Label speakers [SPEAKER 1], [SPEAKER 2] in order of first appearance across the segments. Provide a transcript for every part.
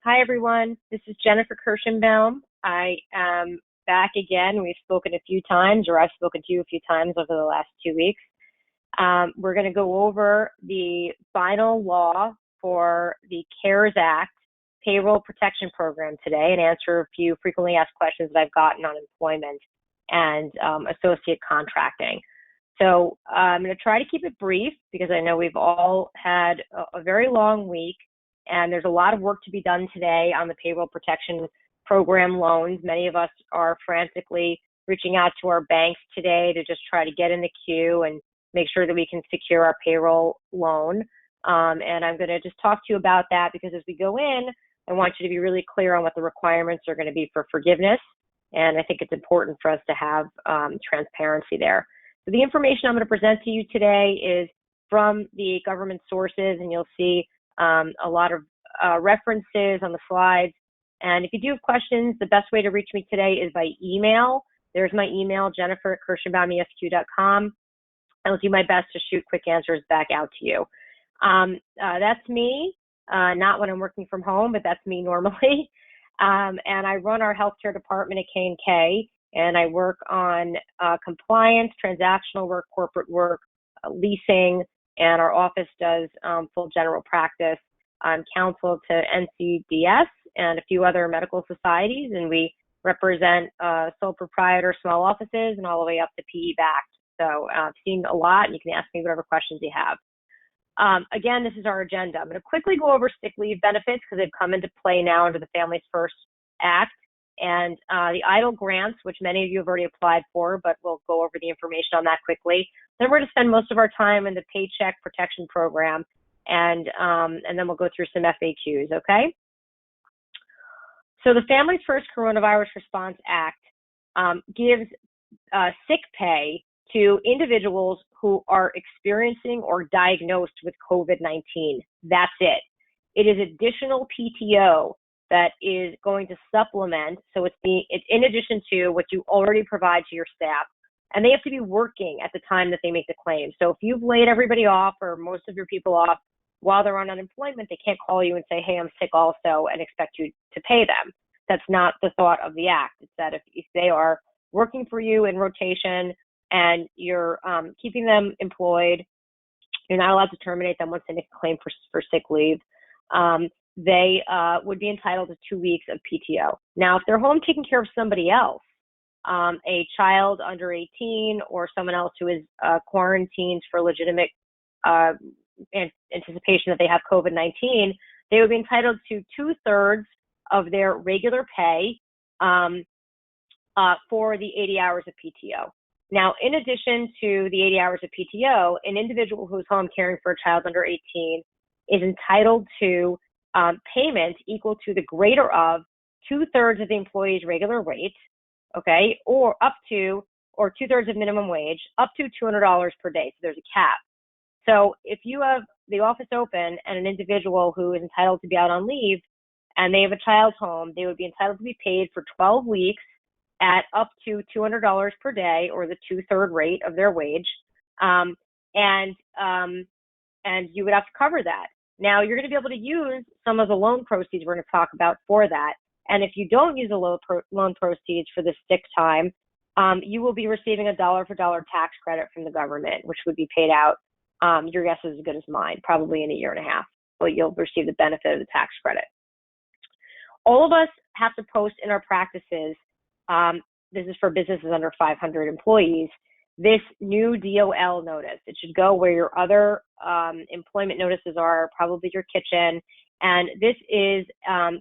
[SPEAKER 1] Hi, everyone. This is Jennifer Kirschenbaum. I am back again. We've spoken a few times, or I've spoken to you a few times over the last 2 weeks. We're going to go over the final law for the CARES Act Payroll Protection Program today and answer a few frequently asked questions that I've gotten on employment and associate contracting. So I'm going to try to keep it brief because I know we've all had a very long week. And there's a lot of work to be done today on the payroll protection program loans. Many of us are frantically reaching out to our banks today to just try to get in the queue and make sure that we can secure our payroll loan. And I'm going to just talk to you about that because as we go in, I want you to be really clear on what the requirements are going to be for forgiveness. And I think it's important for us to have transparency there. So the information I'm going to present to you today is from the government sources, and you'll see a lot of references on the slides. And if you do have questions, the best way to reach me today is by email. There's my email, jennifer@kirschenbaumesq.com. I'll do my best to shoot quick answers back out to you. That's me, not when I'm working from home, but that's me normally. And I run our healthcare department at K&K, and I work on compliance, transactional work, corporate work, leasing, and our office does full general practice. I'm counsel to NCDS and a few other medical societies, and we represent sole proprietor small offices and all the way up to PE backed. So I've seen a lot, and you can ask me whatever questions you have. Again, this is our agenda. I'm going to quickly go over sick leave benefits because they've come into play now under the Families First Act, and the EIDL grants, which many of you have already applied for, but we'll go over the information on that quickly. Then we're going to spend most of our time in the Paycheck Protection Program, and then we'll go through some FAQs, okay? So the Families First Coronavirus Response Act gives sick pay to individuals who are experiencing or diagnosed with COVID-19. That's it. It is additional PTO that is going to supplement, so it's in addition to what you already provide to your staff, and they have to be working at the time that they make the claim. So if you've laid everybody off or most of your people off while they're on unemployment, they can't call you and say, hey, I'm sick also, and expect you to pay them. That's not the thought of the act. It's that if they are working for you in rotation and you're keeping them employed, you're not allowed to terminate them once they make a claim for sick leave. They would be entitled to 2 weeks of PTO. Now, if they're home taking care of somebody else, a child under 18 or someone else who is quarantined for legitimate anticipation that they have COVID-19, they would be entitled to 2/3 of their regular pay for the 80 hours of PTO. Now, in addition to the 80 hours of PTO, an individual who is home caring for a child under 18 is entitled to payment equal to the greater of 2/3 of the employee's regular rate, okay, or 2/3 of minimum wage, up to $200 per day. So there's a cap. So if you have the office open and an individual who is entitled to be out on leave and they have a child home, they would be entitled to be paid for 12 weeks at up to $200 per day, or the 2/3 rate of their wage, and you would have to cover that. Now, you're going to be able to use some of the loan proceeds we're going to talk about for that. And if you don't use the loan proceeds for this sick time, you will be receiving a dollar-for-dollar tax credit from the government, which would be paid out. Your guess is as good as mine, probably in a year and a half, but you'll receive the benefit of the tax credit. All of us have to post in our practices, this is for businesses under 500 employees, this new DOL notice. It should go where your other employment notices are, probably your kitchen. And this is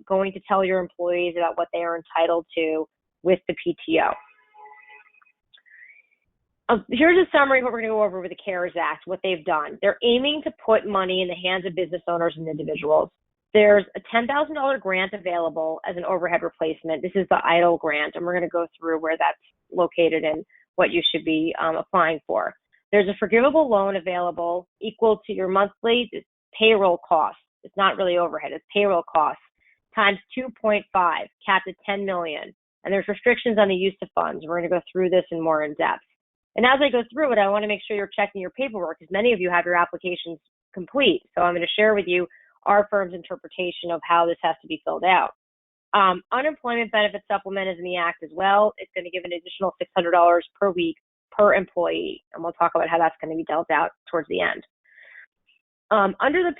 [SPEAKER 1] going to tell your employees about what they are entitled to with the PTO. Here's a summary of what we're going to go over with the CARES Act, what they've done. They're aiming to put money in the hands of business owners and individuals. There's a $10,000 grant available as an overhead replacement. This is the EIDL grant, and we're going to go through where that's located and what you should be applying for. There's a forgivable loan available equal to your monthly payroll costs. It's not really overhead, it's payroll costs, times 2.5, capped at $10 million. And there's restrictions on the use of funds. We're going to go through this in more in depth. And as I go through it, I want to make sure you're checking your paperwork because many of you have your applications complete. So I'm going to share with you our firm's interpretation of how this has to be filled out. Unemployment benefit supplement is in the Act as well. It's going to give an additional $600 per week per employee, and we'll talk about how that's going to be dealt out towards the end. Under the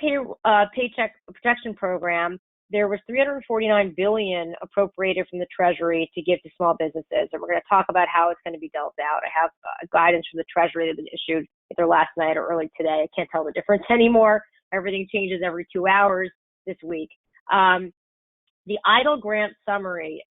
[SPEAKER 1] Paycheck Protection Program, there was $349 billion appropriated from the Treasury to give to small businesses, and we're going to talk about how it's going to be dealt out. I have guidance from the Treasury that was issued either last night or early today. I can't tell the difference anymore. Everything changes every 2 hours this week. The EIDL grant summary,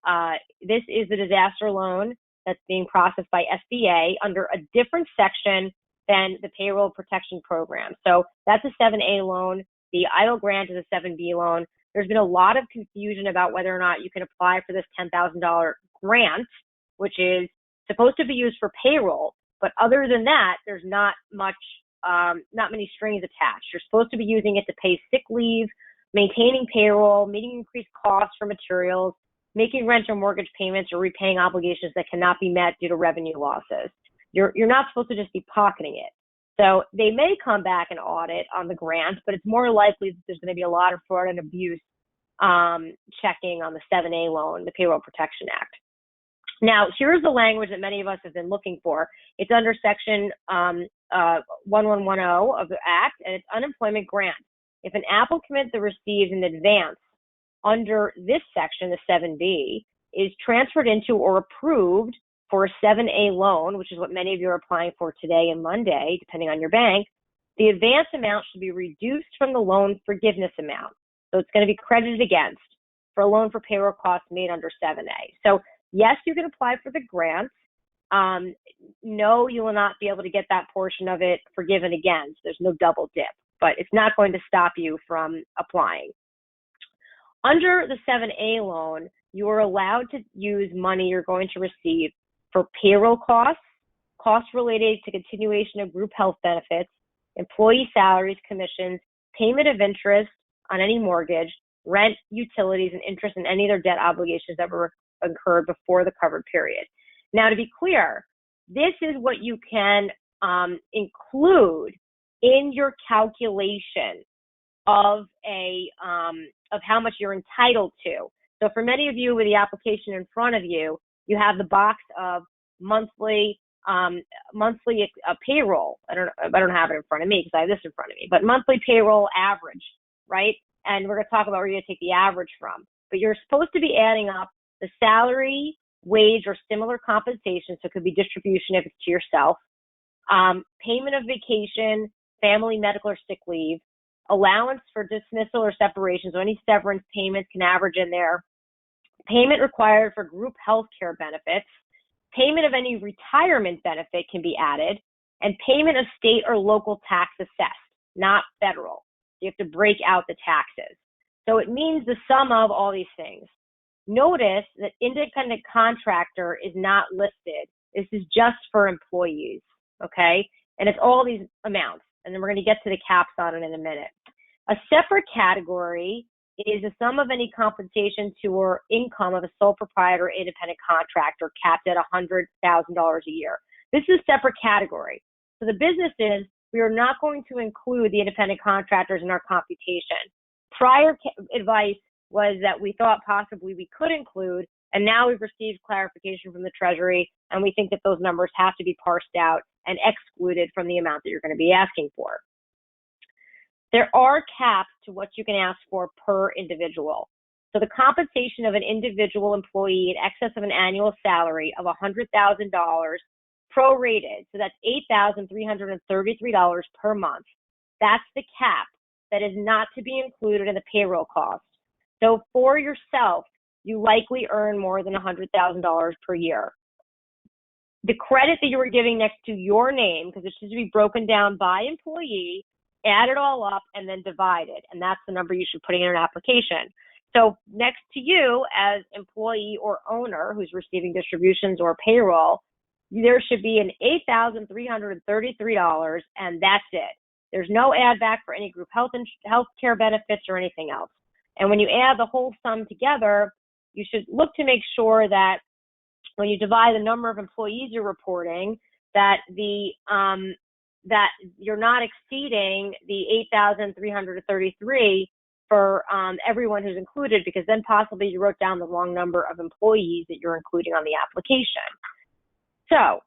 [SPEAKER 1] this is the disaster loan that's being processed by SBA under a different section than the Payroll Protection Program. So that's a 7A loan. The EIDL grant is a 7B loan. There's been a lot of confusion about whether or not you can apply for this $10,000 grant, which is supposed to be used for payroll. But other than that, there's not many strings attached. You're supposed to be using it to pay sick leave, maintaining payroll, meeting increased costs for materials, making rent or mortgage payments, or repaying obligations that cannot be met due to revenue losses. You're not supposed to just be pocketing it. So they may come back and audit on the grant, but it's more likely that there's going to be a lot of fraud and abuse checking on the 7A loan, the Payroll Protection Act. Now, here's the language that many of us have been looking for. It's under Section 1110 of the Act, and it's unemployment grant. If an applicant that receives an advance under this section, the 7B, is transferred into or approved for a 7A loan, which is what many of you are applying for today and Monday, depending on your bank, the advance amount should be reduced from the loan forgiveness amount. So it's going to be credited against for a loan for payroll costs made under 7A. So yes, you can apply for the grant. No, you will not be able to get that portion of it forgiven against. There's no double dip, but it's not going to stop you from applying. Under the 7A loan, you are allowed to use money you're going to receive for payroll costs, costs related to continuation of group health benefits, employee salaries, commissions, payment of interest on any mortgage, rent, utilities, and interest in any other debt obligations that were incurred before the covered period. Now, to be clear, this is what you can include in your calculation of how much you're entitled to. So for many of you with the application in front of you, you have the box of monthly payroll. I don't have it in front of me because I have this in front of me, but monthly payroll average, right? And we're going to talk about where you're going to take the average from. But you're supposed to be adding up the salary, wage, or similar compensation, so it could be distribution if it's to yourself, payment of vacation, family, medical, or sick leave, allowance for dismissal or separation, so any severance payments can average in there, payment required for group health care benefits, payment of any retirement benefit can be added, and payment of state or local tax assessed, not federal. You have to break out the taxes. So it means the sum of all these things. Notice that independent contractor is not listed. This is just for employees, okay? And it's all these amounts. And then we're going to get to the caps on it in a minute. A separate category is the sum of any compensation to or income of a sole proprietor or independent contractor capped at $100,000 a year. This is a separate category. So the business is, we are not going to include the independent contractors in our computation. Prior advice was that we thought possibly we could include, and now we've received clarification from the Treasury, and we think that those numbers have to be parsed out and excluded from the amount that you're going to be asking for. There are caps to what you can ask for per individual. So the compensation of an individual employee in excess of an annual salary of $100,000 prorated, so that's $8,333 per month. That's the cap that is not to be included in the payroll cost. So for yourself, you likely earn more than $100,000 per year. The credit that you were giving next to your name, because it should be broken down by employee, add it all up, and then divide it. And that's the number you should put in an application. So next to you as employee or owner who's receiving distributions or payroll, there should be an $8,333, and that's it. There's no add back for any group health care benefits or anything else. And when you add the whole sum together, you should look to make sure that when you divide the number of employees you're reporting, that that you're not exceeding the $8,333 for everyone who's included, because then possibly you wrote down the wrong number of employees that you're including on the application. So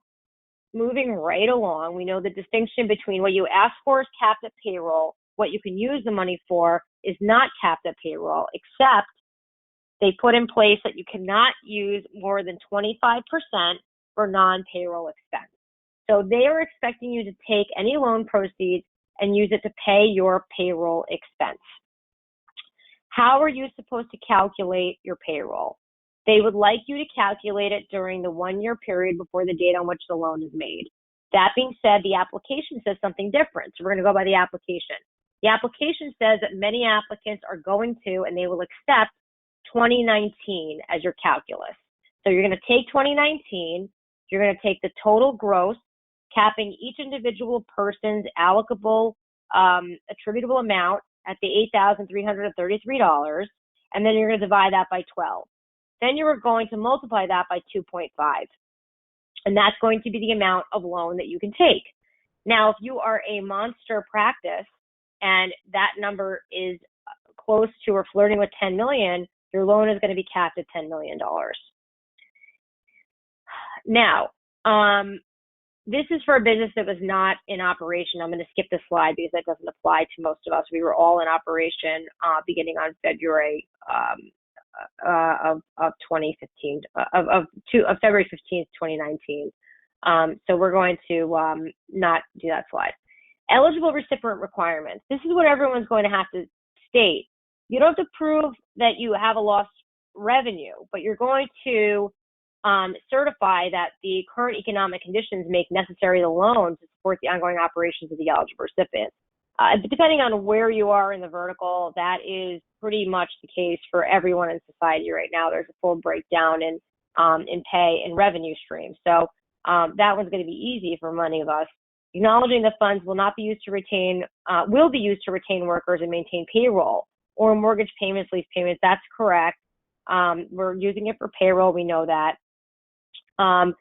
[SPEAKER 1] moving right along, we know the distinction between what you ask for is capped at payroll. What you can use the money for is not capped at payroll, except they put in place that you cannot use more than 25% for non-payroll expense. So they are expecting you to take any loan proceeds and use it to pay your payroll expense. How are you supposed to calculate your payroll? They would like you to calculate it during the 1-year period before the date on which the loan is made. That being said, the application says something different. So we're going to go by the application. The application says that many applicants are going to, and they will accept 2019 as your calculus. So you're going to take 2019, you're going to take the total gross, capping each individual person's allocable attributable amount at the $8,333, and then you're going to divide that by 12. Then you are going to multiply that by 2.5, and that's going to be the amount of loan that you can take. Now, if you are a monster practice and that number is close to or flirting with 10 million, your loan is going to be capped at $10 million. Now, this is for a business that was not in operation. I'm going to skip this slide because that doesn't apply to most of us. We were all in operation beginning on February of 2015, of February 15th, 2019. So we're going to not do that slide. Eligible recipient requirements. This is what everyone's going to have to state. You don't have to prove that you have a lost revenue, but you're going to certify that the current economic conditions make necessary the loan to support the ongoing operations of the eligible recipient. Depending on where you are in the vertical, that is pretty much the case for everyone in society right now. There's a full breakdown in pay and revenue streams. So that one's going to be easy for many of us. Acknowledging the funds will be used to retain workers and maintain payroll or mortgage payments, lease payments. That's correct. We're using it for payroll. We know that. And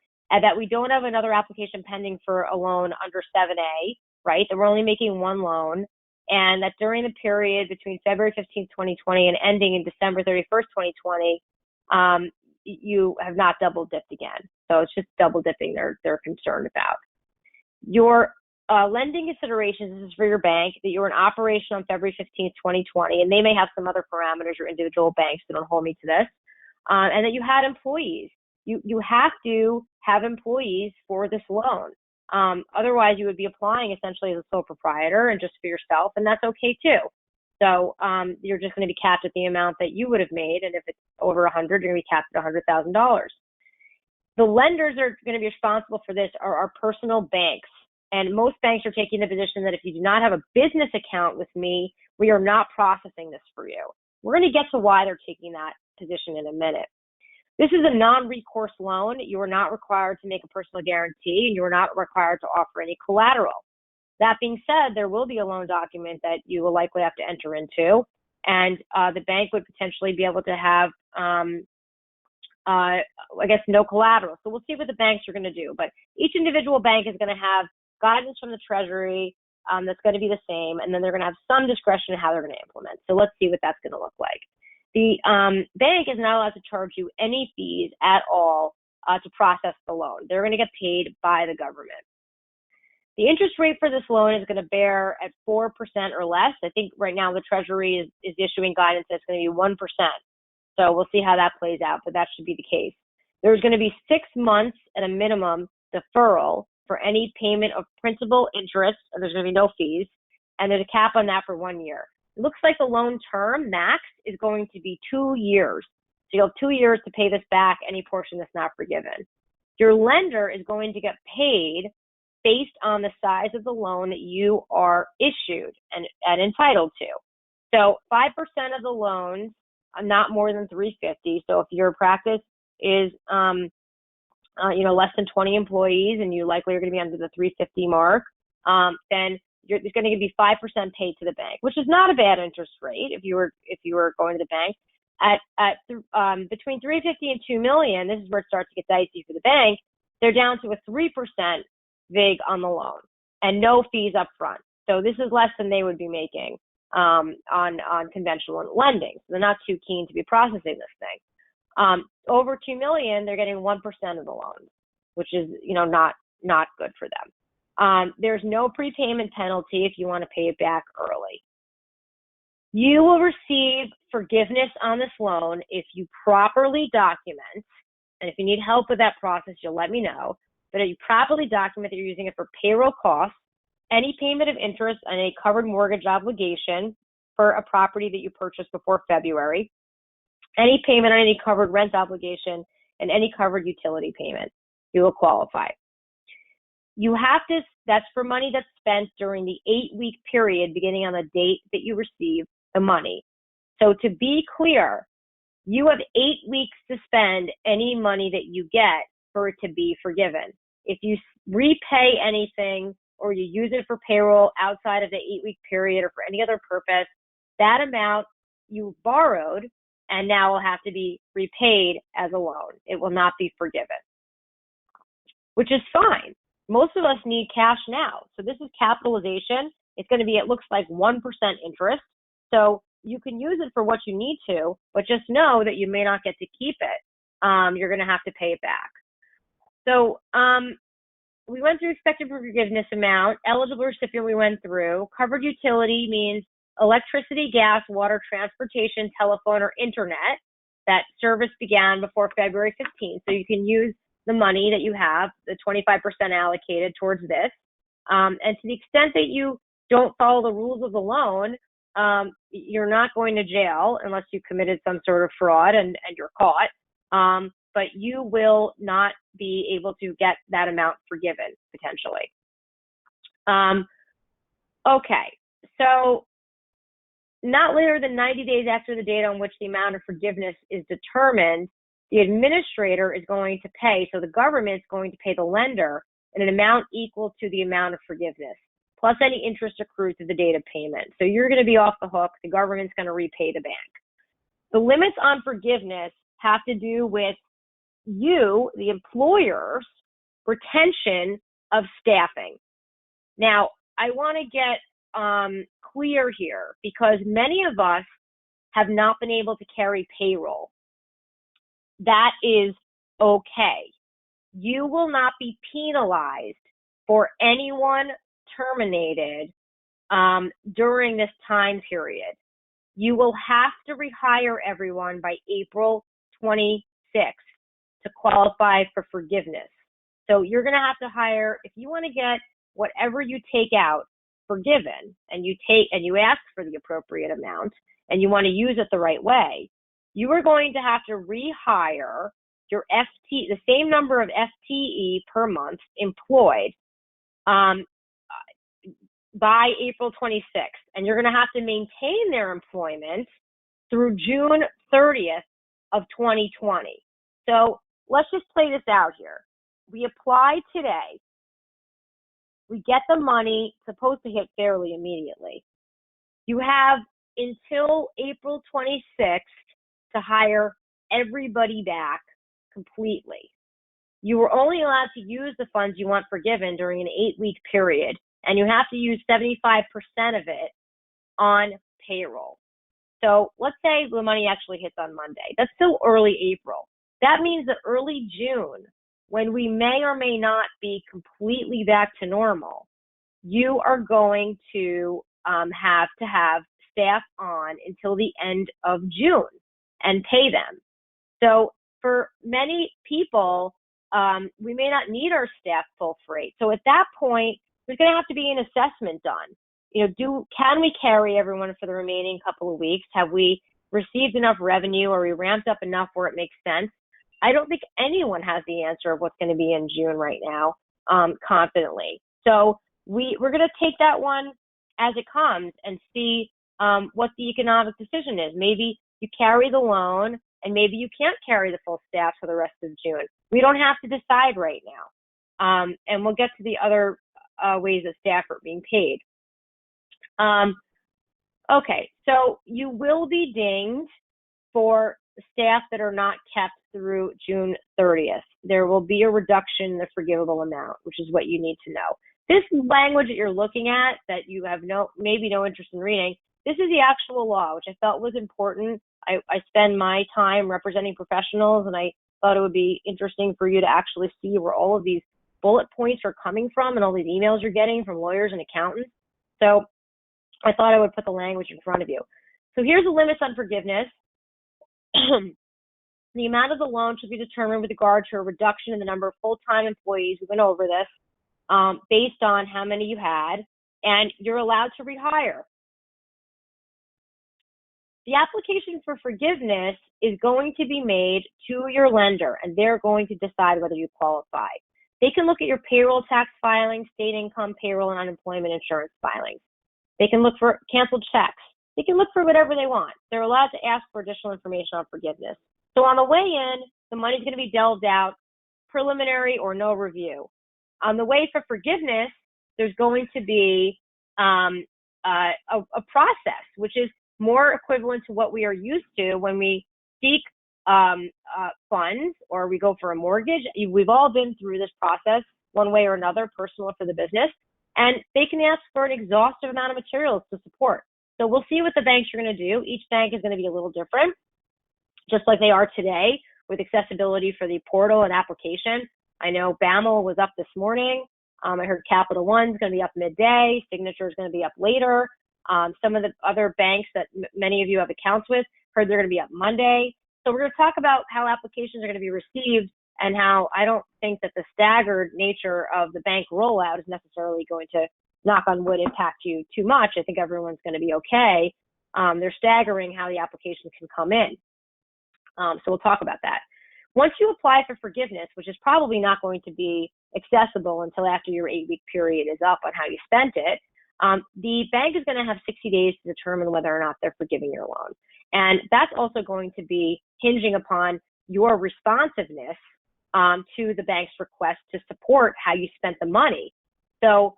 [SPEAKER 1] that we don't have another application pending for a loan under 7A, right? That we're only making one loan, and that during the period between February 15th, 2020 and ending in December 31st, 2020, you have not double dipped again. So it's just double dipping they're concerned about. Your lending considerations, this is for your bank, that you're in operation on February 15th, 2020, and they may have some other parameters, your individual banks, so don't hold me to this, and that you had employees. You have to have employees for this loan. Otherwise, you would be applying essentially as a sole proprietor and just for yourself, and that's okay too. So you're just going to be capped at the amount that you would have made, and if it's over 100, you're going to be capped at $100,000. The lenders are going to be responsible for this are our personal banks, and most banks are taking the position that if you do not have a business account with me, we are not processing this for you. We're going to get to why they're taking that position in a minute. This is a non-recourse loan. You are not required to make a personal guarantee, and you are not required to offer any collateral. That being said, there will be a loan document that you will likely have to enter into, and the bank would potentially be able to have, no collateral. So we'll see what the banks are going to do. But each individual bank is going to have guidance from the Treasury that's going to be the same, and then they're going to have some discretion in how they're going to implement. So let's see what that's going to look like. The bank is not allowed to charge you any fees at all to process the loan. They're going to get paid by the government. The interest rate for this loan is going to bear at 4% or less. I think right now the Treasury is issuing guidance that's going to be 1%. So we'll see how that plays out, but that should be the case. There's going to be 6 months at a minimum deferral for any payment of principal interest, and there's going to be no fees, and there's a cap on that for 1 year. It looks like the loan term max is going to be 2 years. So you'll have 2 years to pay this back, any portion that's not forgiven. Your lender is going to get paid based on the size of the loan that you are issued and entitled to. So 5% of the loans, not more than $350. So if your practice is less than 20 employees and you likely are going to be under the 350 mark, then there's going to be 5% paid to the bank, which is not a bad interest rate if you were going to the bank. At between 350 and 2 million, this is where it starts to get dicey for the bank. They're down to a 3% VIG on the loan and no fees up front. So this is less than they would be making. on conventional lending. So they're not too keen to be processing this thing. Over $2 million, they're getting 1% of the loans, which is, not good for them. There's no prepayment penalty if you want to pay it back early. You will receive forgiveness on this loan if you properly document, and if you need help with that process, you'll let me know, but if you properly document that you're using it for payroll costs, any payment of interest on a covered mortgage obligation for a property that you purchased before February, any payment on any covered rent obligation, and any covered utility payment, you will qualify. That's for money that's spent during the 8-week period beginning on the date that you receive the money. So to be clear, you have 8 weeks to spend any money that you get for it to be forgiven. If you repay anything or you use it for payroll outside of the 8-week period or for any other purpose, that amount you borrowed and now will have to be repaid as a loan. It will not be forgiven, which is fine. Most of us need cash now. So this is capitalization. It's going to be, it looks like 1% interest. So you can use it for what you need to, but just know that you may not get to keep it. You're going to have to pay it back. So we went through expected forgiveness amount, eligible recipient we went through. Covered utility means electricity, gas, water, transportation, telephone, or internet. That service began before February 15th. So you can use the money that you have, the 25% allocated towards this. And to the extent that you don't follow the rules of the loan, you're not going to jail unless you committed some sort of fraud and you're caught. But you will not be able to get that amount forgiven, potentially. Okay, so not later than 90 days after the date on which the amount of forgiveness is determined, the administrator is going to pay, so the government is going to pay the lender an amount equal to the amount of forgiveness, plus any interest accrued to the date of payment. So you're going to be off the hook. The government's going to repay the bank. The limits on forgiveness have to do with you, the employer's retention of staffing. Now, I want to get clear here because many of us have not been able to carry payroll. That is okay. You will not be penalized for anyone terminated during this time period. You will have to rehire everyone by April 26th to qualify for forgiveness. So you're going to have to hire, if you want to get whatever you take out forgiven and you ask for the appropriate amount and you want to use it the right way, you are going to have to rehire your FT, the same number of FTE per month employed by April 26th. And you're going to have to maintain their employment through June 30th of 2020. So let's just play this out here. We apply today. We get the money, supposed to hit fairly immediately. You have until April 26th to hire everybody back completely. You were only allowed to use the funds you want forgiven during an 8-week period, and you have to use 75% of it on payroll. So let's say the money actually hits on Monday. That's still early April. That means that early June, when we may or may not be completely back to normal, you are going to have staff on until the end of June and pay them. So for many people, we may not need our staff full freight. So at that point, there's going to have to be an assessment done. Can we carry everyone for the remaining couple of weeks? Have we received enough revenue? Are we ramped up enough where it makes sense? I don't think anyone has the answer of what's going to be in June right now confidently. So we're going to take that one as it comes and see what the economic decision is. Maybe you carry the loan and maybe you can't carry the full staff for the rest of June. We don't have to decide right now. And we'll get to the other ways that staff are being paid. Okay, so you will be dinged for staff that are not kept through June 30th. There will be a reduction in the forgivable amount, which is what you need to know. This language that you're looking at that you have maybe no interest in reading, this is the actual law, which I felt was important. I spend my time representing professionals, and I thought it would be interesting for you to actually see where all of these bullet points are coming from and all these emails you're getting from lawyers and accountants. So I thought I would put the language in front of you. So here's the limits on forgiveness. The amount of the loan should be determined with regard to a reduction in the number of full-time employees. We went over this, based on how many you had, and you're allowed to rehire. The application for forgiveness is going to be made to your lender, and they're going to decide whether you qualify. They can look at your payroll tax filings, state income, payroll, and unemployment insurance filings. They can look for canceled checks. They can look for whatever they want. They're allowed to ask for additional information on forgiveness. So on the way in, the money's going to be delved out, preliminary or no review. On the way for forgiveness, there's going to be a process, which is more equivalent to what we are used to when we seek funds or we go for a mortgage. We've all been through this process one way or another, personal or for the business, and they can ask for an exhaustive amount of materials to support. So we'll see what the banks are going to do. Each bank is going to be a little different, just like they are today with accessibility for the portal and application. I know BAML was up this morning. I heard Capital One's going to be up midday. Signature is going to be up later. Some of the other banks that many of you have accounts with heard they're going to be up Monday. So we're going to talk about how applications are going to be received and how I don't think that the staggered nature of the bank rollout is necessarily going to, knock on wood, impact you too much. I think everyone's going to be okay. They're staggering how the applications can come in. So we'll talk about that. Once you apply for forgiveness, which is probably not going to be accessible until after your 8-week period is up on how you spent it, the bank is going to have 60 days to determine whether or not they're forgiving your loan. And that's also going to be hinging upon your responsiveness to the bank's request to support how you spent the money. So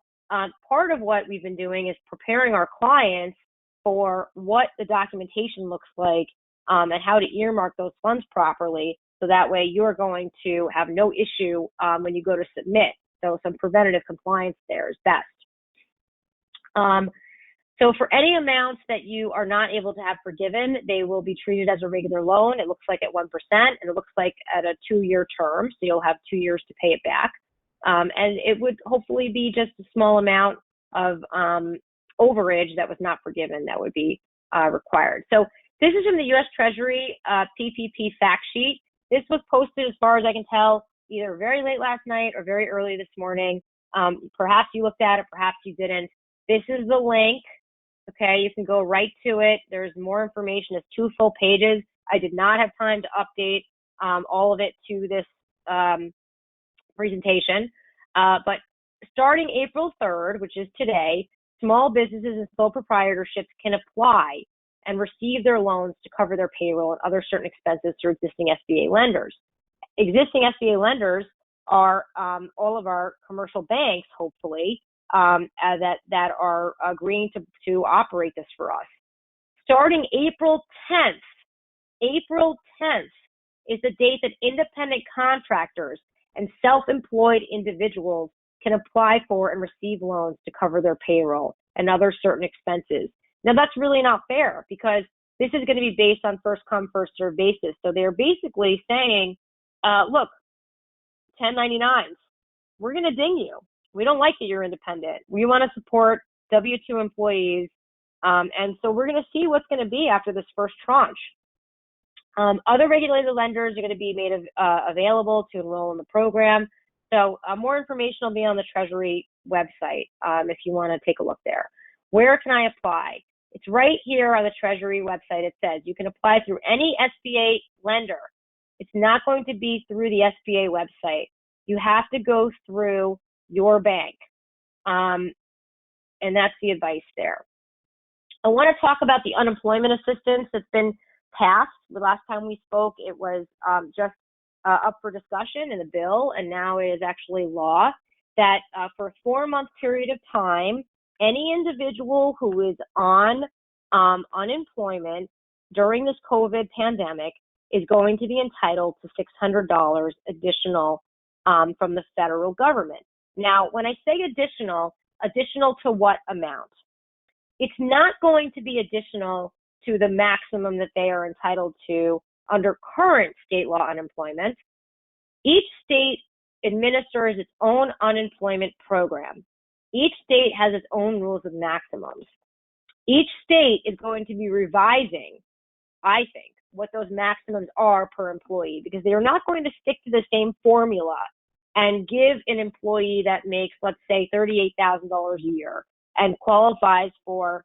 [SPEAKER 1] part of what we've been doing is preparing our clients for what the documentation looks like and how to earmark those funds properly, so that way you're going to have no issue when you go to submit. So some preventative compliance there is best. So for any amounts that you are not able to have forgiven, they will be treated as a regular loan. It looks like at 1%, and it looks like at a 2-year term, so you'll have 2 years to pay it back. And it would hopefully be just a small amount of overage that was not forgiven that would be required. So this is from the U.S. Treasury PPP fact sheet. This was posted, as far as I can tell, either very late last night or very early this morning. Perhaps you looked at it, perhaps you didn't. This is the link. Okay, you can go right to it. There's more information. It's 2 full pages. I did not have time to update all of it to this presentation. But starting April 3rd, which is today, small businesses and sole proprietorships can apply and receive their loans to cover their payroll and other certain expenses through existing SBA lenders. Existing SBA lenders are all of our commercial banks, hopefully, that are agreeing to operate this for us. Starting April 10th is the date that independent contractors and self-employed individuals can apply for and receive loans to cover their payroll and other certain expenses. Now, that's really not fair, because this is going to be based on first come, first served basis. So they're basically saying, look, 1099s, we're going to ding you. We don't like that you're independent. We want to support W-2 employees. And so we're going to see what's going to be after this first tranche. Other regulated lenders are going to be made available to enroll in the program. So more information will be on the Treasury website if you want to take a look there. Where can I apply? It's right here on the Treasury website. It says you can apply through any SBA lender. It's not going to be through the SBA website. You have to go through your bank. And that's the advice there. I want to talk about the unemployment assistance that's been passed. The last time we spoke, it was just up for discussion in the bill, and now it is actually law, that for a 4-month period of time, any individual who is on unemployment during this COVID pandemic is going to be entitled to $600 additional from the federal government. Now, when I say additional to what amount? It's not going to be additional to the maximum that they are entitled to under current state law unemployment. Each state administers its own unemployment program. Each state has its own rules of maximums. Each state is going to be revising, I think, what those maximums are per employee, because they are not going to stick to the same formula and give an employee that makes, let's say, $38,000 a year and qualifies for,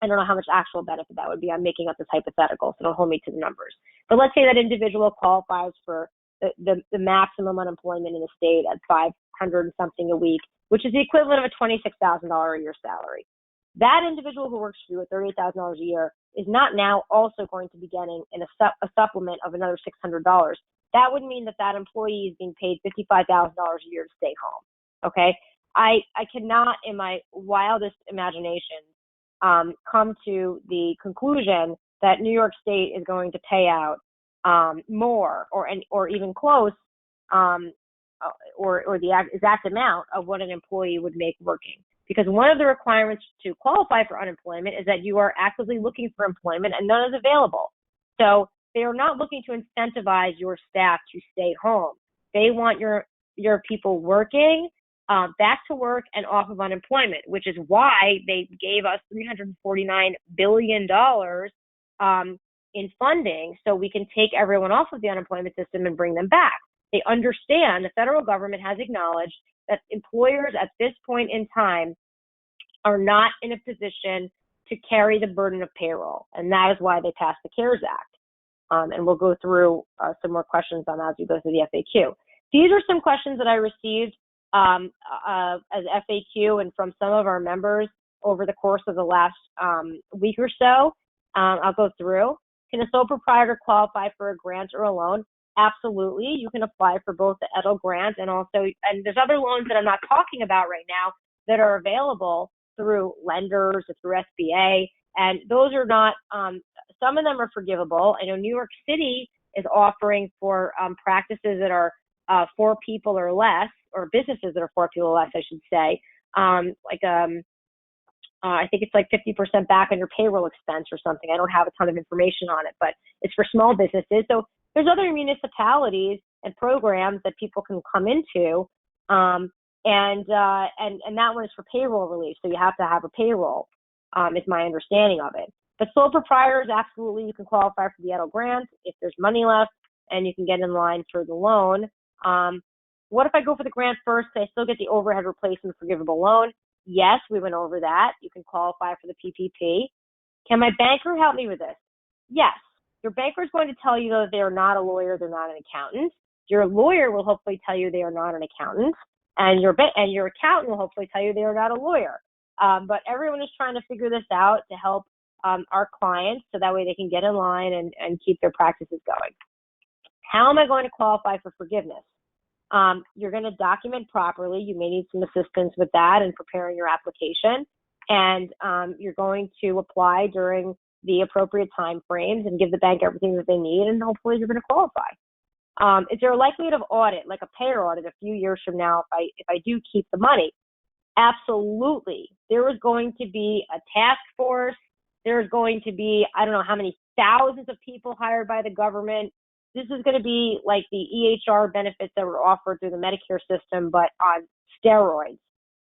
[SPEAKER 1] I don't know how much actual benefit that would be. I'm making up this hypothetical, so don't hold me to the numbers. But let's say that individual qualifies for the maximum unemployment in the state at $500 and something a week, which is the equivalent of a $26,000 a year salary. That individual who works for you at $38,000 a year is not now also going to be getting a supplement of another $600. That would mean that that employee is being paid $55,000 a year to stay home. Okay, I cannot, in my wildest imagination, come to the conclusion that New York State is going to pay out more or even close or the exact amount of what an employee would make working. Because one of the requirements to qualify for unemployment is that you are actively looking for employment and none is available. So they are not looking to incentivize your staff to stay home. They want your people working, back to work and off of unemployment, which is why they gave us $349 billion in funding so we can take everyone off of the unemployment system and bring them back. They understand, the federal government has acknowledged that employers at this point in time are not in a position to carry the burden of payroll, and that is why they passed the CARES Act. And we'll go through some more questions on that as we go through the FAQ. These are some questions that I received as FAQ and from some of our members over the course of the last week or so. I'll go through. Can a sole proprietor qualify for a grant or a loan? Absolutely. You can apply for both the EIDL grant and there's other loans that I'm not talking about right now that are available through lenders or through SBA. And those are not, some of them are forgivable. I know New York City is offering for practices that are 4 people or less, or businesses that are 4 people or less, I should say, I think it's like 50% back on your payroll expense or something. I don't have a ton of information on it, but it's for small businesses. So there's other municipalities and programs that people can come into, and that one is for payroll relief. So you have to have a payroll, is my understanding of it. But sole proprietors, absolutely, you can qualify for the EIDL grant if there's money left, and you can get in line for the loan. What if I go for the grant first? Can I still get the overhead replacement forgivable loan? Yes, we went over that. You can qualify for the PPP. Can my banker help me with this? Yes. Your banker is going to tell you that they are not a lawyer, they're not an accountant. Your lawyer will hopefully tell you they are not an accountant, and your accountant will hopefully tell you they are not a lawyer. But everyone is trying to figure this out to help our clients so that way they can get in line and keep their practices going. How am I going to qualify for forgiveness? You're going to document properly. You may need some assistance with that in preparing your application. And you're going to apply during the appropriate time frames and give the bank everything that they need, and hopefully you're going to qualify. Is there a likelihood of audit, like a payroll audit a few years from now if I do keep the money? Absolutely. There is going to be a task force. There's going to be, I don't know how many thousands of people hired by the government. This is going to be like the EHR benefits that were offered through the Medicare system, but on steroids.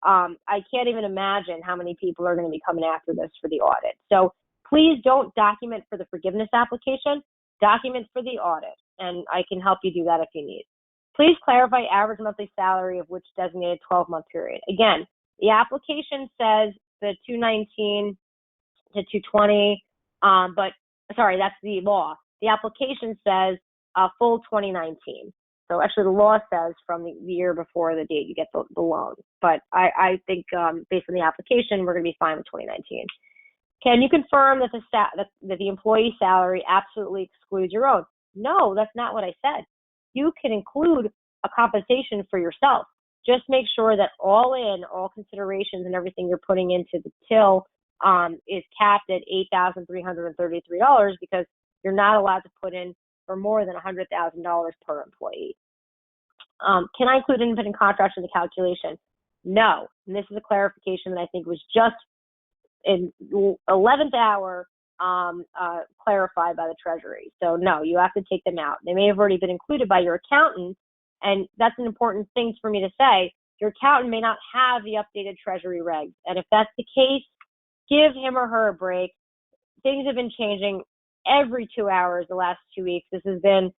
[SPEAKER 1] I can't even imagine how many people are going to be coming after this for the audit. So please don't document for the forgiveness application, document for the audit, and I can help you do that if you need. Please clarify average monthly salary of which designated 12-month period. Again, the application says the 219 to 220, but sorry, that's the law. The application says full 2019. So actually the law says from the year before the date you get the loan. But I think based on the application, we're going to be fine with 2019. Can you confirm that the employee salary absolutely excludes your own? No, that's not what I said. You can include a compensation for yourself. Just make sure that all considerations and everything you're putting into the till is capped at $8,333 because you're not allowed to put in for more than $100,000 per employee. Can I include independent contractors in the calculation? No. And this is a clarification that I think was just in 11th hour clarified by the Treasury. So no, you have to take them out. They may have already been included by your accountant, and that's an important thing for me to say. Your accountant may not have the updated Treasury regs, and if that's the case, give him or her a break. Things have been changing every 2 hours the last 2 weeks. This has been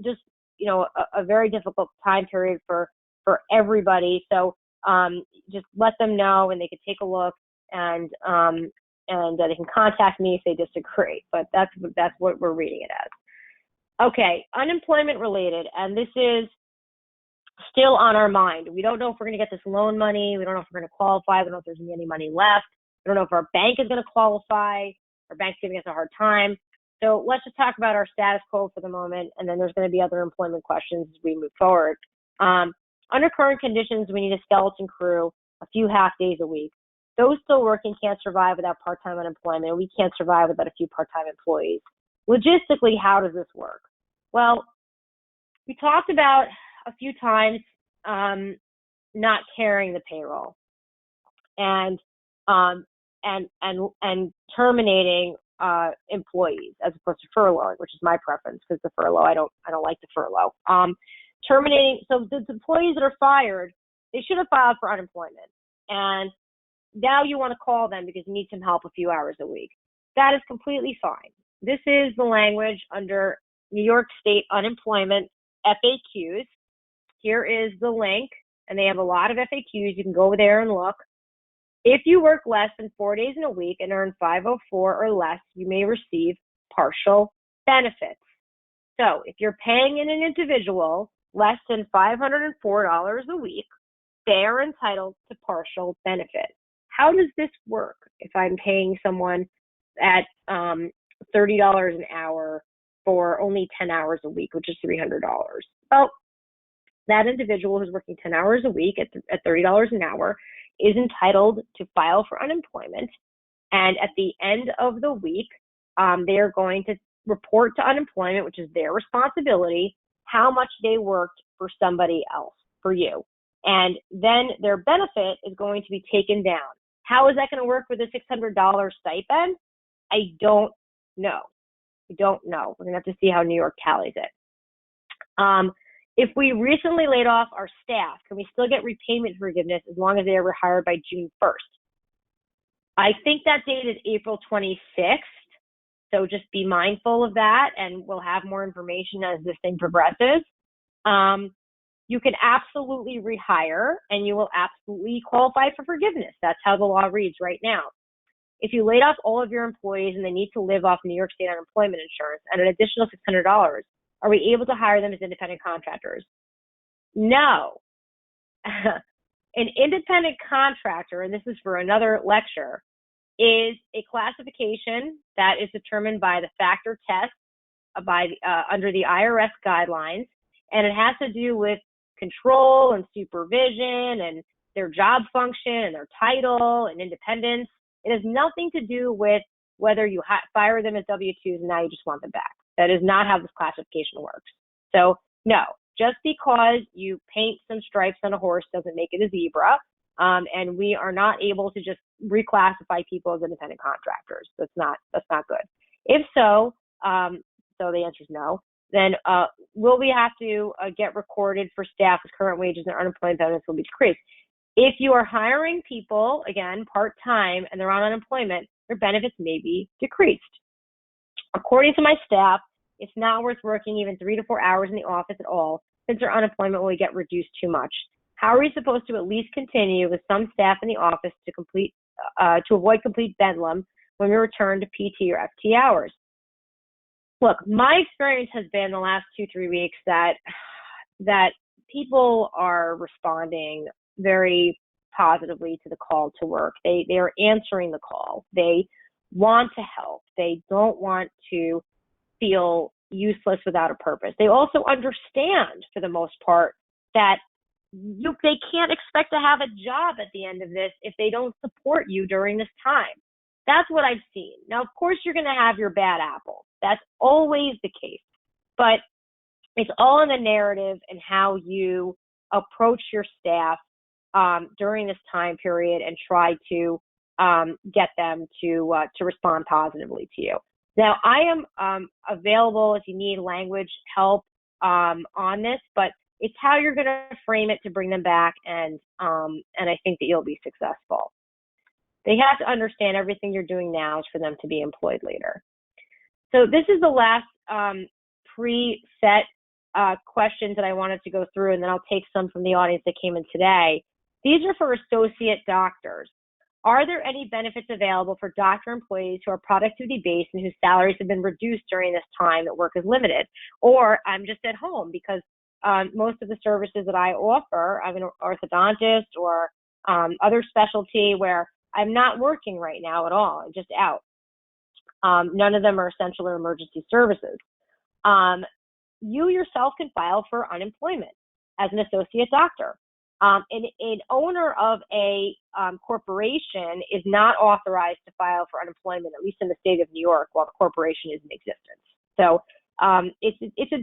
[SPEAKER 1] just, you know, a very difficult time period for everybody. So just let them know, and they can take a look, and they can contact me if they disagree. But that's what we're reading it as. Okay, unemployment related, and this is still on our mind. We don't know if we're going to get this loan money. We don't know if we're going to qualify. We don't know if there's going to be any money left. We don't know if our bank is going to qualify. Our bank's giving us a hard time. So let's just talk about our status quo for the moment, and then there's going to be other employment questions as we move forward. Under current conditions, we need a skeleton crew, a few half days a week. Those still working can't survive without part-time unemployment. We can't survive without a few part-time employees. Logistically, how does this work? Well, we talked about a few times not carrying the payroll and terminating employees as opposed to furloughing, which is my preference, because the furlough, I don't like the furlough. Terminating, so the employees that are fired, they should have filed for unemployment, and now you want to call them because you need some help a few hours a week. That is completely fine. This is the language under New York State unemployment FAQs. Here is the link, and they have a lot of FAQs. You can go over there and look. If you work less than 4 days in a week and earn 504 or less, you may receive partial benefits. So if you're paying in an individual less than $504 a week, they are entitled to partial benefit. How does this work if I'm paying someone at $30 an hour for only 10 hours a week, which is $300? Well, that individual who's working 10 hours a week at $30 an hour is entitled to file for unemployment. And at the end of the week, they are going to report to unemployment, which is their responsibility, how much they worked for somebody else, for you. And then their benefit is going to be taken down. How is that going to work with a $600 stipend? I don't know. We're going to have to see how New York tallies it. If we recently laid off our staff, can we still get repayment forgiveness as long as they were hired by June 1st? I think that date is April 26th. So just be mindful of that, and we'll have more information as this thing progresses. You can absolutely rehire, and you will absolutely qualify for forgiveness. That's how the law reads right now. If you laid off all of your employees and they need to live off New York State unemployment insurance and an additional $600, are we able to hire them as independent contractors? No. An independent contractor, and this is for another lecture, is a classification that is determined by the factor test under the IRS guidelines, and it has to do with control and supervision and their job function and their title and independence. It has nothing to do with whether you fire them as W-2s and now you just want them back. That is not how this classification works. So no, just because you paint some stripes on a horse doesn't make it a zebra. And we are not able to just reclassify people as independent contractors. That's not good. If so, so the answer is no, then will we have to get recorded for staff with current wages and unemployment benefits will be decreased. If you are hiring people, again, part-time, and they're on unemployment, their benefits may be decreased. According to my staff, it's not worth working even 3 to 4 hours in the office at all, since their unemployment will get reduced too much. How are we supposed to at least continue with some staff in the office to avoid complete bedlam when we return to PT or FT hours? Look, my experience has been the last 2-3 weeks that people are responding very positively to the call to work. They are answering the call. They want to help. They don't want to feel useless without a purpose. They also understand, for the most part, that they can't expect to have a job at the end of this if they don't support you during this time. That's what I've seen. Now, of course, you're going to have your bad apples. That's always the case. But it's all in the narrative and how you approach your staff during this time period and try to get them to respond positively to you. Now, I am available if you need language help on this, but it's how you're going to frame it to bring them back, and I think that you'll be successful. They have to understand everything you're doing now is for them to be employed later. So this is the last preset questions that I wanted to go through, and then I'll take some from the audience that came in today. These are for associate doctors. Are there any benefits available for doctor employees who are productivity-based and whose salaries have been reduced during this time that work is limited? Or I'm just at home because most of the services that I offer, I'm an orthodontist or other specialty where I'm not working right now at all. I'm just out. None of them are essential or emergency services. You yourself can file for unemployment as an associate doctor. An owner of a corporation is not authorized to file for unemployment, at least in the state of New York, while the corporation is in existence. So it's a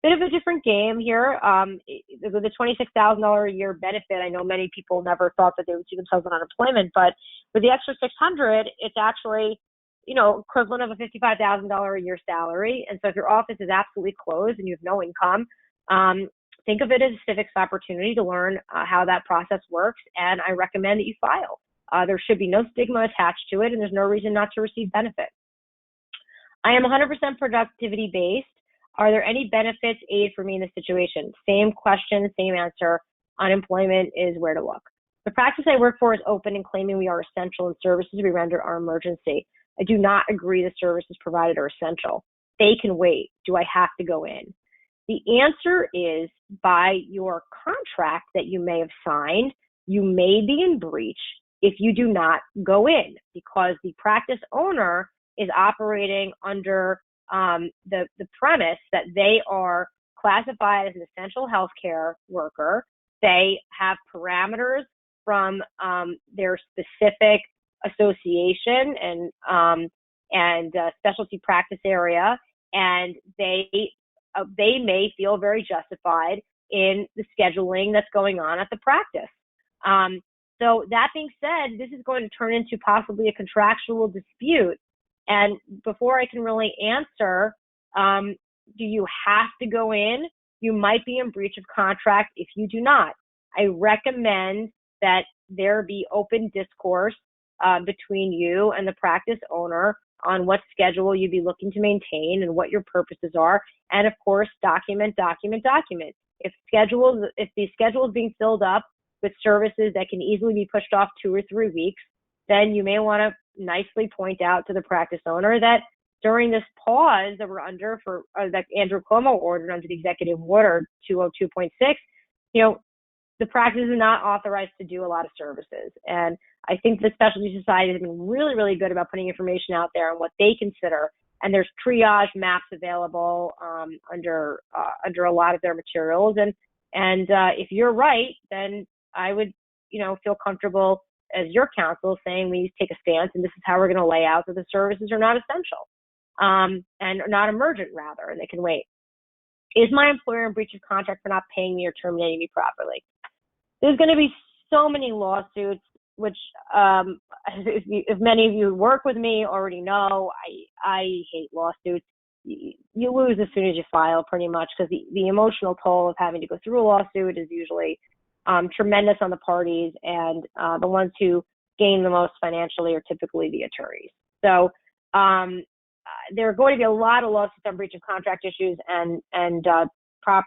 [SPEAKER 1] bit of a different game here. The $26,000 a year benefit, I know many people never thought that they would see themselves on unemployment, but with the extra $600, it's actually equivalent of a $55,000 a year salary. And so if your office is absolutely closed and you have no income, think of it as a civics opportunity to learn how that process works, and I recommend that you file. There should be no stigma attached to it, and there's no reason not to receive benefit. I am 100% productivity based. Are there any benefits aid for me in this situation? Same question, same answer. Unemployment is where to look. The practice I work for is open and claiming we are essential and services we render are emergency. I do not agree the services provided are essential. They can wait. Do I have to go in? The answer is, by your contract that you may have signed, you may be in breach if you do not go in, because the practice owner is operating under the premise that they are classified as an essential healthcare worker. They have parameters from their specific association and specialty practice area, and they may feel very justified in the scheduling that's going on at the practice. So that being said, this is going to turn into possibly a contractual dispute. And before I can really answer, do you have to go in? You might be in breach of contract if you do not. I recommend that there be open discourse between you and the practice owner on what schedule you'd be looking to maintain and what your purposes are. And of course, document. If the schedule is being filled up with services that can easily be pushed off 2 or 3 weeks, then you may want to nicely point out to the practice owner that during this pause that we're under that Andrew Cuomo ordered under the Executive Order 202.6, the practice is not authorized to do a lot of services. And I think the Specialty Society has been really, really good about putting information out there on what they consider. And there's triage maps available under a lot of their materials. And if you're right, then I would, feel comfortable as your counsel saying we need to take a stance, and this is how we're going to lay out that the services are not essential and not emergent, rather, and they can wait. Is my employer in breach of contract for not paying me or terminating me properly? There's going to be so many lawsuits, which if many of you who work with me already know, I hate lawsuits. You lose as soon as you file, pretty much, because the emotional toll of having to go through a lawsuit is usually tremendous on the parties, and the ones who gain the most financially are typically the attorneys. So there are going to be a lot of lawsuits on breach of contract issues and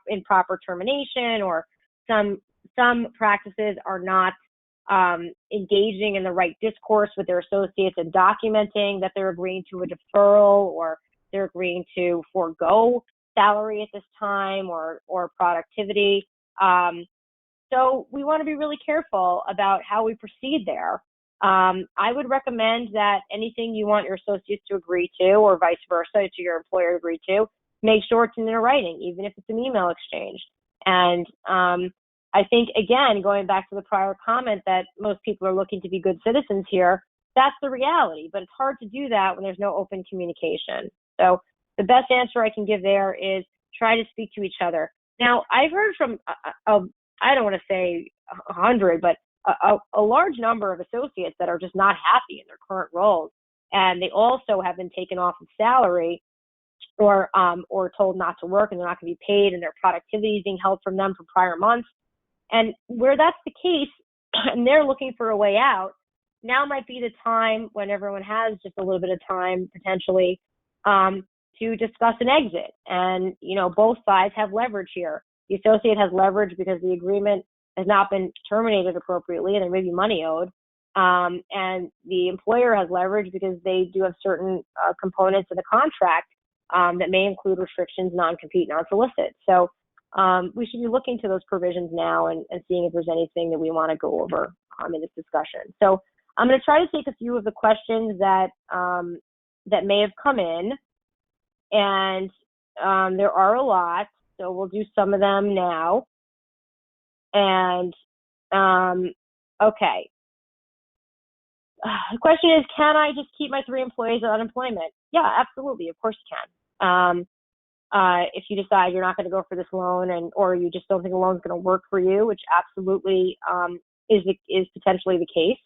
[SPEAKER 1] improper termination, or some practices are not engaging in the right discourse with their associates and documenting that they're agreeing to a deferral, or they're agreeing to forego salary at this time, or productivity. So we want to be really careful about how we proceed there. I would recommend that anything you want your associates to agree to, or vice versa, to your employer to agree to, make sure it's in their writing, even if it's an email exchange. And I think, again, going back to the prior comment that most people are looking to be good citizens here, that's the reality. But it's hard to do that when there's no open communication. So the best answer I can give there is try to speak to each other. Now, I've heard from, I don't want to say 100, but a large number of associates that are just not happy in their current roles, and they also have been taken off of salary or told not to work, and they're not going to be paid, and their productivity is being held from them for prior months. And where that's the case, and they're looking for a way out, now might be the time when everyone has just a little bit of time potentially to discuss an exit. And, both sides have leverage here. The associate has leverage because the agreement has not been terminated appropriately and there may be money owed. And the employer has leverage because they do have certain components of the contract that may include restrictions, non-compete, non-solicit. So we should be looking to those provisions now and seeing if there's anything that we want to go over in this discussion. So I'm going to try to take a few of the questions that that may have come in, and there are a lot, so we'll do some of them now. And okay. The question is, can I just keep my 3 employees on unemployment? Yeah, absolutely. Of course you can. If you decide you're not going to go for this loan or you just don't think the loan's going to work for you, which absolutely is potentially the case.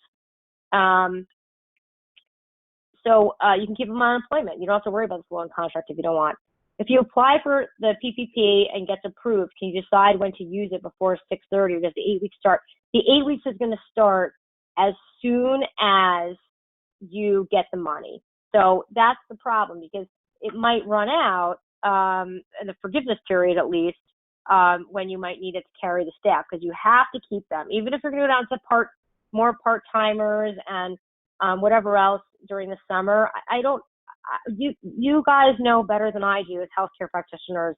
[SPEAKER 1] So you can keep them on unemployment. You don't have to worry about this loan contract if you don't want. If you apply for the PPP and gets approved, can you decide when to use it before 6/30, or does the 8 weeks start? The 8 weeks is going to start as soon as you get the money. So that's the problem, because it might run out in the forgiveness period, at least, when you might need it to carry the staff, because you have to keep them, even if you're going to go down to more part-timers and whatever else during the summer. You guys know better than I do as healthcare practitioners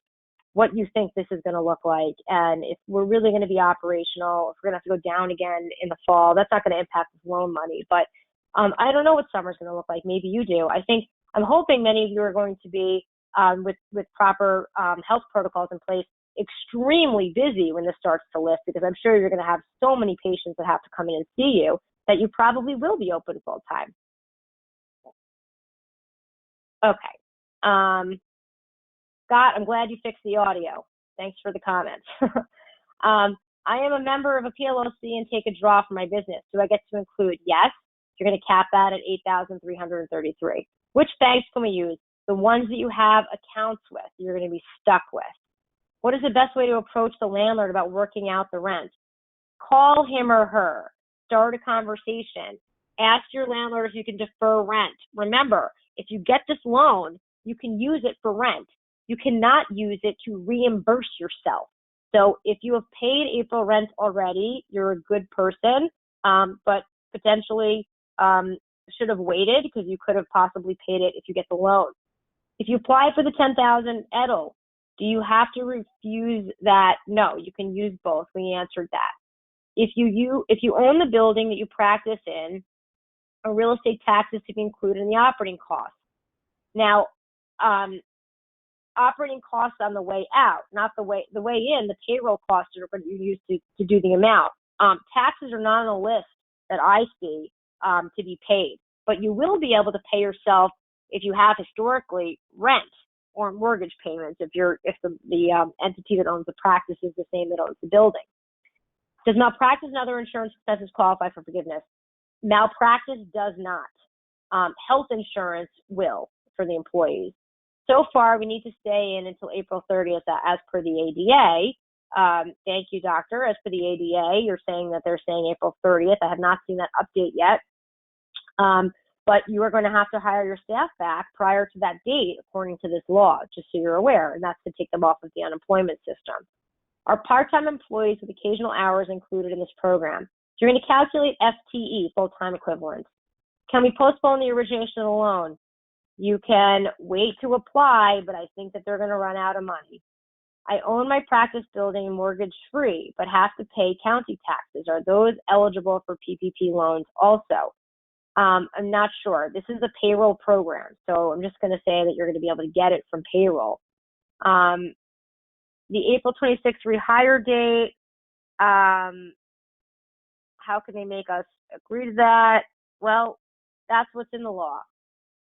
[SPEAKER 1] what you think this is going to look like, and if we're really going to be operational, if we're going to have to go down again in the fall, that's not going to impact this loan money. But I don't know what summer's going to look like. Maybe you do. I'm hoping many of you are going to be with proper health protocols in place, extremely busy when this starts to lift, because I'm sure you're going to have so many patients that have to come in and see you that you probably will be open full time. Okay. Scott, I'm glad you fixed the audio. Thanks for the comments. I am a member of a PLLC and take a draw for my business. Do I get to include? Yes. You're going to cap that at $8,333. Which banks can we use? The ones that you have accounts with, you're going to be stuck with. What is the best way to approach the landlord about working out the rent? Call him or her. Start a conversation. Ask your landlord if you can defer rent. Remember, if you get this loan, you can use it for rent. You cannot use it to reimburse yourself. So if you have paid April rent already, you're a good person, but potentially should have waited, because you could have possibly paid it if you get the loan. If you apply for the $10,000 EIDL, do you have to refuse that? No, you can use both. We answered that. If you own the building that you practice in, a real estate tax is to be included in the operating costs. Now, operating costs on the way out, not the way in, the payroll costs are what you use to do the amount. Taxes are not on the list that I see to be paid, but you will be able to pay yourself if you have historically rent or mortgage payments if the entity that owns the practice is the same that owns the building. Does malpractice and other insurance expenses qualify for forgiveness? Malpractice does not. Health insurance will for the employees. So far, we need to stay in until April 30th as per the ADA. Thank you, doctor. As per the ADA, you're saying that they're saying April 30th. I have not seen that update yet. But you are going to have to hire your staff back prior to that date, according to this law, just so you're aware, and that's to take them off of the unemployment system. Are part-time employees with occasional hours included in this program? So you're going to calculate FTE, full-time equivalents. Can we postpone the origination of the loan? You can wait to apply, but I think that they're going to run out of money. I own my practice building mortgage-free, but have to pay county taxes. Are those eligible for PPP loans also? I'm not sure. This is a payroll program, so I'm just going to say that you're going to be able to get it from payroll. The April 26th rehire date, how can they make us agree to that? Well, that's what's in the law.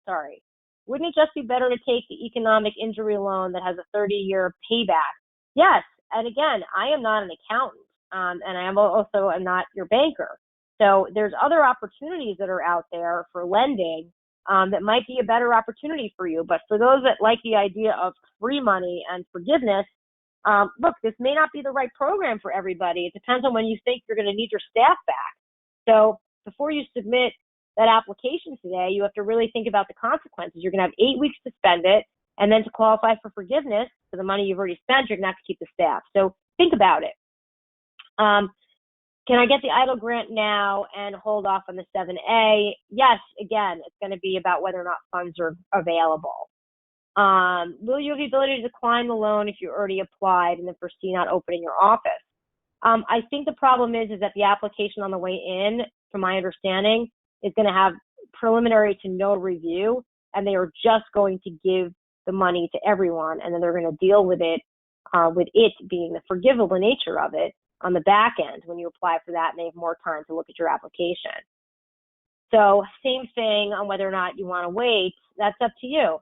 [SPEAKER 1] Sorry. Wouldn't it just be better to take the economic injury loan that has a 30-year payback? Yes. And again, I am not an accountant, and I am also not your banker. So there's other opportunities that are out there for lending that might be a better opportunity for you. But for those that like the idea of free money and forgiveness, look, this may not be the right program for everybody. It depends on when you think you're going to need your staff back. So before you submit that application today, you have to really think about the consequences. You're going to have 8 weeks to spend it, and then to qualify for forgiveness for the money you've already spent, you're going to have to keep the staff. So think about it. Can I get the EIDL grant now and hold off on the 7A? Yes, again, it's going to be about whether or not funds are available. Will you have the ability to decline the loan if you already applied and then foresee not opening your office? I think the problem is that the application on the way in, from my understanding, is going to have preliminary to no review, and they are just going to give the money to everyone, and then they're going to deal with it being the forgivable nature of it on the back end when you apply for that, and they have more time to look at your application. So same thing on whether or not you want to wait. That's up to you.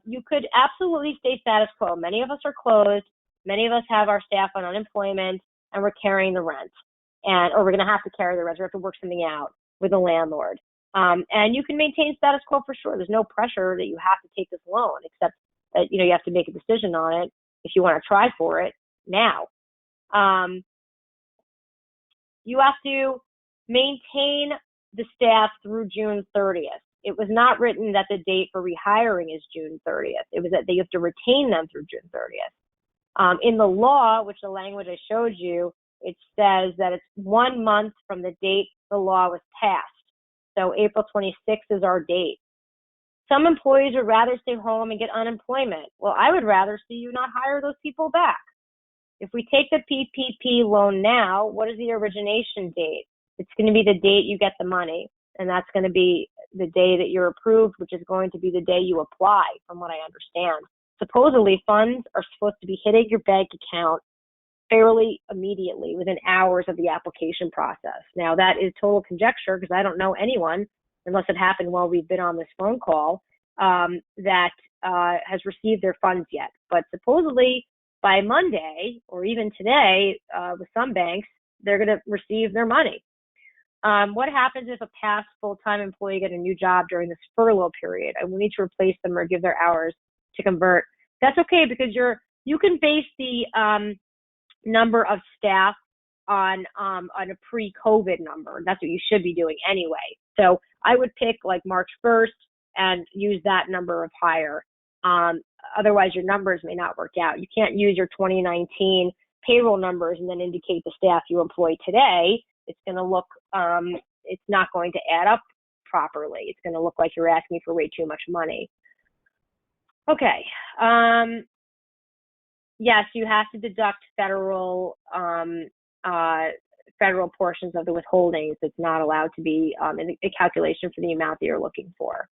[SPEAKER 1] You could absolutely stay status quo. Many of us are closed. Many of us have our staff on unemployment, and we're carrying the rent, or we're going to have to carry the rent. We have to work something out with the landlord. And you can maintain status quo for sure. There's no pressure that you have to take this loan, except that you have to make a decision on it if you want to try for it now. You have to maintain the staff through June 30th. It was not written that the date for rehiring is June 30th. It was that you have to retain them through June 30th. In the law, which the language I showed you, it says that it's 1 month from the date the law was passed. So April 26th is our date. Some employees would rather stay home and get unemployment. Well, I would rather see you not hire those people back. If we take the PPP loan now, what is the origination date? It's going to be the date you get the money, and that's going to be the day that you're approved, which is going to be the day you apply, from what I understand. Supposedly, funds are supposed to be hitting your bank account fairly immediately, within hours of the application process. Now, that is total conjecture because I don't know anyone, unless it happened while we've been on this phone call, that has received their funds yet. But supposedly, by Monday, or even today, with some banks, they're going to receive their money. What happens if a past full-time employee get a new job during this furlough period and we need to replace them or give their hours to convert? That's okay, because you can base the number of staff on a pre-COVID number. That's what you should be doing anyway. So I would pick like March 1st and use that number of hire. Otherwise, your numbers may not work out. You can't use your 2019 payroll numbers and then indicate the staff you employ today. It's going to look, it's not going to add up properly. It's going to look like you're asking for way too much money. Okay. Yes, you have to deduct federal portions of the withholdings. It's not allowed to be a calculation for the amount that you're looking for.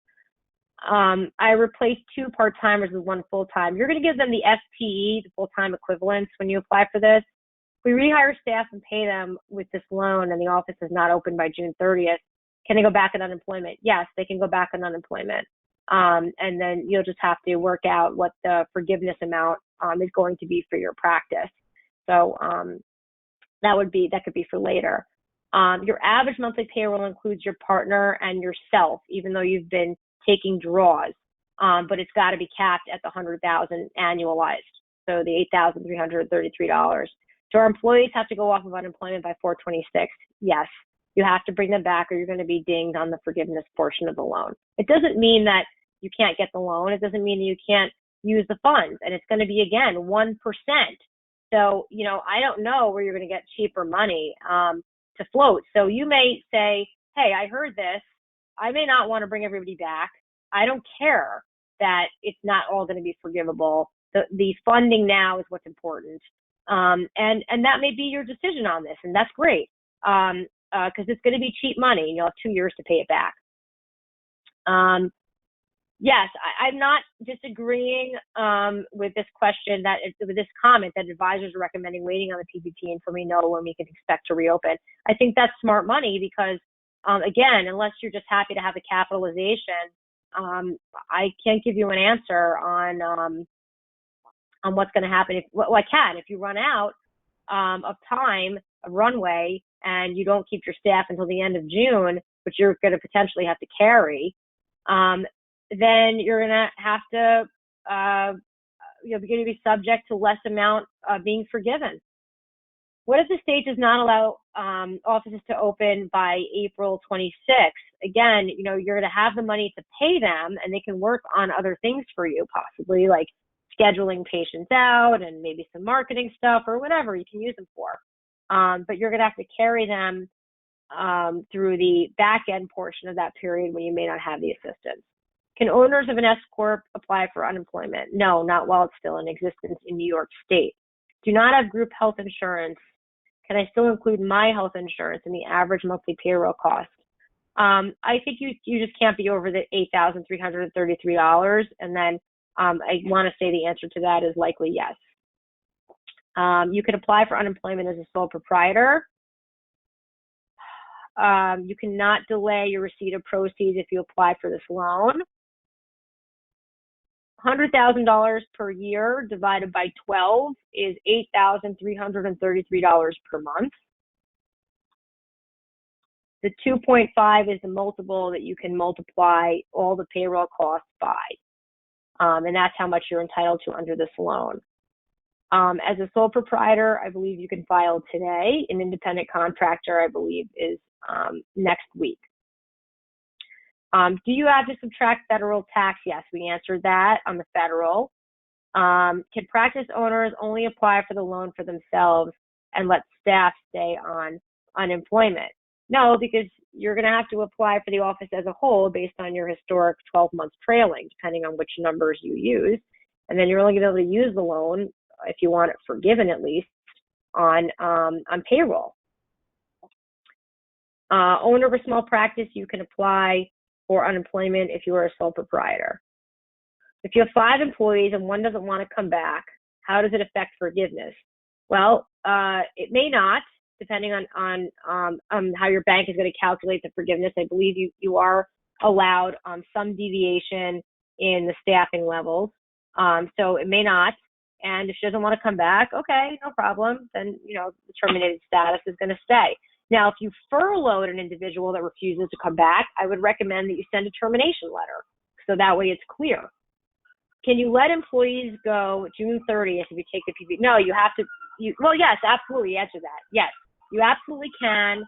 [SPEAKER 1] I replaced 2 part-timers with 1 full-time. You're going to give them the FTE, the full-time equivalents, when you apply for this. If we rehire staff and pay them with this loan and the office is not open by June 30th, can they go back on unemployment? Yes, they can go back on unemployment. And then you'll just have to work out what the forgiveness amount is going to be for your practice. So that could be for later. Your average monthly payroll includes your partner and yourself, even though you've been taking draws, but it's got to be capped at the $100,000 annualized, so the $8,333. Do our employees have to go off of unemployment by 4/26? Yes, you have to bring them back, or you're going to be dinged on the forgiveness portion of the loan. It doesn't mean that you can't get the loan. It doesn't mean that you can't use the funds, and it's going to be, again, 1%. So, I don't know where you're going to get cheaper money to float. So you may say, hey, I heard this. I may not want to bring everybody back. I don't care that it's not all going to be forgivable. The funding now is what's important. And that may be your decision on this, and that's great, because it's going to be cheap money, and you'll have 2 years to pay it back. Yes, I'm not disagreeing with this question, with this comment that advisors are recommending waiting on the PPP until we know when we can expect to reopen. I think that's smart money because, again, unless you're just happy to have the capitalization, I can't give you an answer on what's going to happen. If you run out of time, of runway, and you don't keep your staff until the end of June, which you're going to potentially have to carry, then you're going to have to, you're going to be subject to less amount being forgiven. What if the state does not allow offices to open by April 26th? Again, you're going to have the money to pay them, and they can work on other things for you, possibly like scheduling patients out and maybe some marketing stuff or whatever you can use them for. But you're going to have to carry them through the back end portion of that period when you may not have the assistance. Can owners of an S Corp apply for unemployment? No, not while it's still in existence in New York State. Do not have group health insurance. Can I still include my health insurance in the average monthly payroll cost? I think you just can't be over the $8,333. And then I want to say the answer to that is likely yes. You can apply for unemployment as a sole proprietor. You cannot delay your receipt of proceeds if you apply for this loan. $100,000 per year divided by 12 is $8,333 per month. The 2.5 is the multiple that you can multiply all the payroll costs by. And that's how much you're entitled to under this loan. As a sole proprietor, I believe you can file today. An independent contractor, I believe, is next week. Do you have to subtract federal tax? Yes, we answered that on the federal. Can practice owners only apply for the loan for themselves and let staff stay on unemployment? No, because you're going to have to apply for the office as a whole based on your historic 12 months trailing, depending on which numbers you use. And then you're only going to be able to use the loan, if you want it forgiven at least, on payroll. Owner of a small practice, you can apply for unemployment if you are a sole proprietor. If you have 5 employees and one doesn't want to come back, how does it affect forgiveness? Well, it may not, depending on how your bank is going to calculate the forgiveness. I believe you are allowed some deviation in the staffing levels, so it may not. And if she doesn't want to come back, okay, no problem. Then the terminated status is going to stay. Now, if you furloughed an individual that refuses to come back, I would recommend that you send a termination letter, so that way it's clear. Can you let employees go June 30th if you take the PPP? No, you have to. Well, yes, absolutely. Answer that. Yes, you absolutely can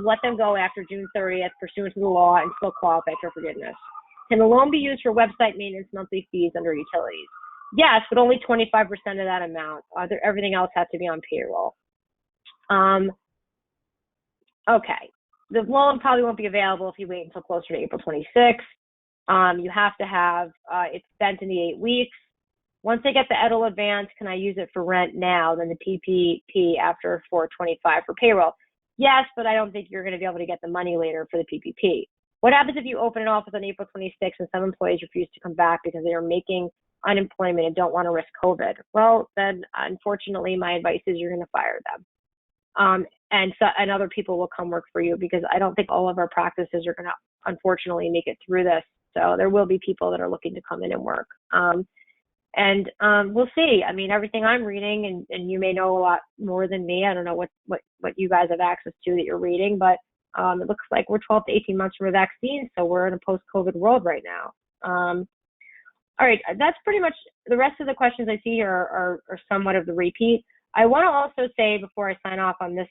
[SPEAKER 1] let them go after June 30th pursuant to the law and still qualify for forgiveness. Can the loan be used for website maintenance, monthly fees under utilities? Yes, but only 25% of that amount. Everything else has to be on payroll. Okay, the loan probably won't be available if you wait until closer to April 26th. You have to have it spent in the 8 weeks. Once I get the EIDL advance, can I use it for rent now, then the PPP after 4/25 for payroll? Yes, but I don't think you're going to be able to get the money later for the PPP. What happens if you open an office on April 26th and some employees refuse to come back because they are making unemployment and don't want to risk COVID? Well, then unfortunately, my advice is you're going to fire them. And other people will come work for you, because I don't think all of our practices are going to, unfortunately, make it through this. So there will be people that are looking to come in and work. And we'll see. I mean, everything I'm reading, and you may know a lot more than me. I don't know what you guys have access to that you're reading, but it looks like we're 12 to 18 months from a vaccine. So we're in a post-COVID world right now. All right, that's pretty much the rest of the questions I see here are somewhat of the repeat. I want to also say before I sign off on this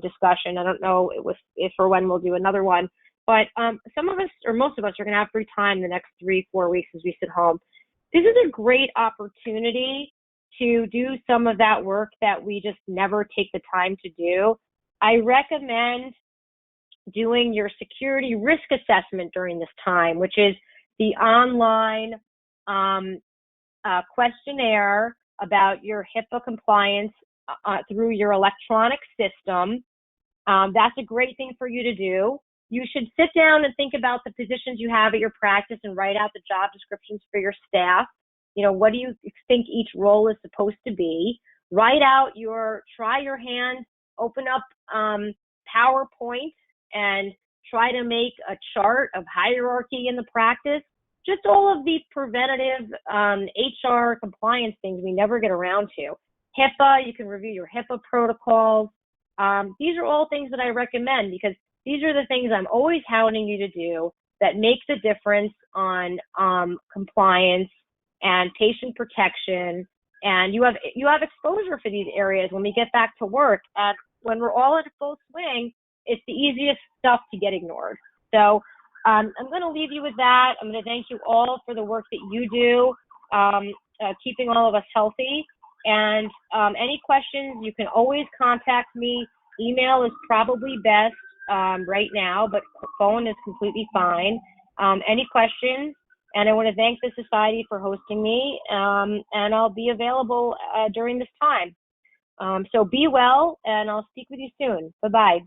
[SPEAKER 1] discussion, I don't know if or when we'll do another one, but some of us, or most of us, are going to have free time the next 3-4 weeks as we sit home. This is a great opportunity to do some of that work that we just never take the time to do. I recommend doing your security risk assessment during this time, which is the online questionnaire about your HIPAA compliance through your electronic system. That's a great thing for you to do. You should sit down and think about the positions you have at your practice and write out the job descriptions for your staff. What do you think each role is supposed to be? Write out try your hand, open up PowerPoint and try to make a chart of hierarchy in the practice. Just all of the preventative HR compliance things we never get around to. HIPAA, you can review your HIPAA protocols. These are all things that I recommend because these are the things I'm always hounding you to do that makes a difference on compliance and patient protection. And you have exposure for these areas when we get back to work. And when we're all in full swing, it's the easiest stuff to get ignored. So I'm going to leave you with that. I'm going to thank you all for the work that you do, keeping all of us healthy. And any questions, you can always contact me. Email is probably best right now, but phone is completely fine. Any questions? And I want to thank the Society for hosting me, and I'll be available during this time. So be well, and I'll speak with you soon. Bye-bye.